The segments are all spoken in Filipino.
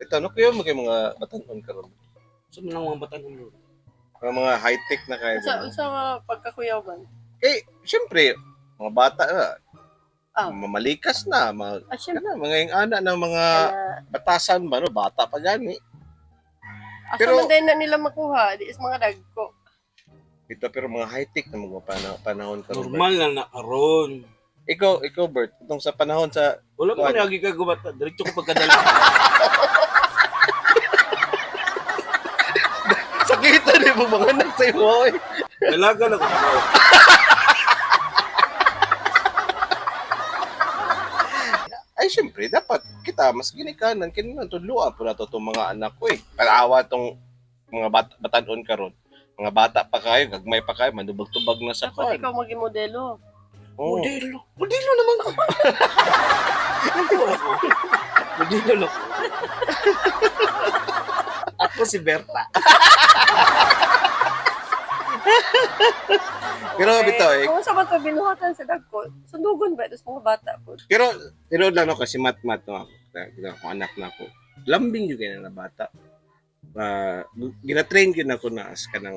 Ito, ano kayo mga batanon karon? So, manang mga batanon ron. Mga high-tech na kayo. Sa pagkakuyawan. Eh, siyempre, mga bata na, mamalikas na, Siyempre. mga yung ana ng mga batasan ba, no? Bata pa gani. Pero man din na nila makuha, di is mga dagko. Ito, pero mga high-tech na mga panahon karon. Normal na nakaroon. Ikaw, Bert, itong sa panahon sa... Wala mo niyagi ka gumata. Diretso ko pagkadala. Sakita rin mo mga anak sa iyo, eh. Dalaga na ko. Ay, siyempre, dapat kita mas ginikanan. Kaya tudluan po na to itong mga anak ko, eh. Palawa itong mga batanon karon. Mga bata pa kayo, gagmay pa kayo, manubag-tubag na sa Dapat kwan. ikaw maging modelo. Oh. Modelo naman ko. Modelo lang. Ako si Berta. Pero bito, eh. Kung sa bato binuhatan sa dagko, sundugon ba? Tapos mga bata po. Pero lang ako kasi mat-mat no ako. Kung anak na ako. Lambing yung ganyan na bata. Gina-train yun ako na as ka ng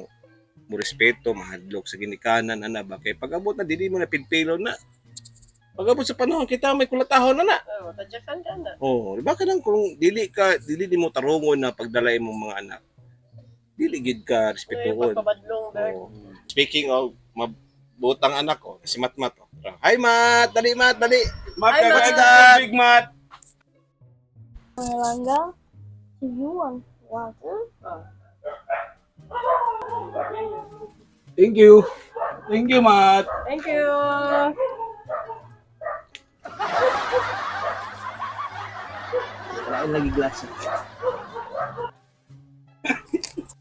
mo respeto, mahadlok sa ginikanan, ana ba? Kaya pag-abot na, dili mo na pinpilo na. Pag-abot sa panahon, kita may kulatahon na na. Tadyakan ka na. Oo, di ba ka nang kung dili di mo tarungon na pagdalay mong mga anak. Dili gid ka respetuon. Pagpabadlong, Bert. Oo. Speaking of mabutang anak ko, si Mat. Hi Mat, dali. Mat, Hi, kagad, Big Mat. Malanga, do you want water? Thank you. Thank you, Mat. Thank you. Wala lagi glass.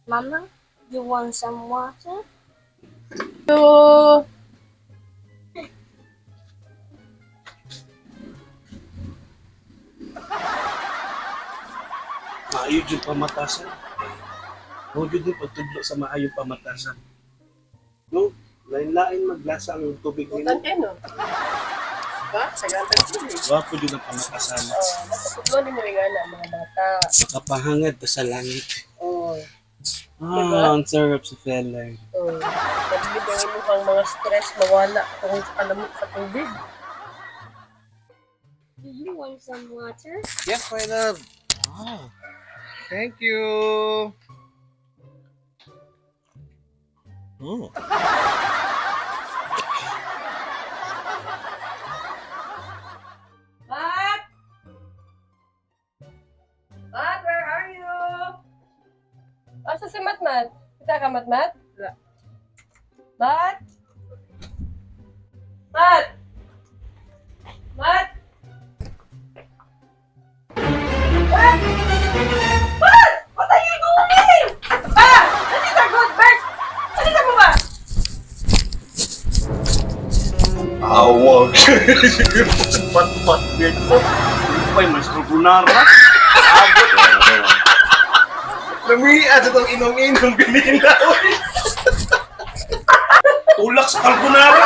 Mama, you want some water? So, Maayo yung pamatasan. Huwag yun din pagtudlo sa maayong pamatasan. No? Lain-lain maglasa ang tubig butan nila. kayo, no? Diba? Sagantag ko, eh. Wapo yun ang pamatasan. Napaputlo mo yung ana, mga bata. Makapahangad ka sa langit. Oh. Ang sarap sa fella. Pagbilibangin mo kang mga stress, mawala kung alamot sa tubig. Do you want some water? Yes, my love. Oh, thank you. Mat! Mat, where are you? Asa si Mat? Kita ka, Mat? Wala. Mat? Mat! Mat! Mat! Mat! What are you doing? Dali ka, good, Bert! Dali ka mo ba? Awag. Pat-pat din mo. Ay, mas carbonara. Lumian sa itong inom-inom ganina. Tulak sa carbonara.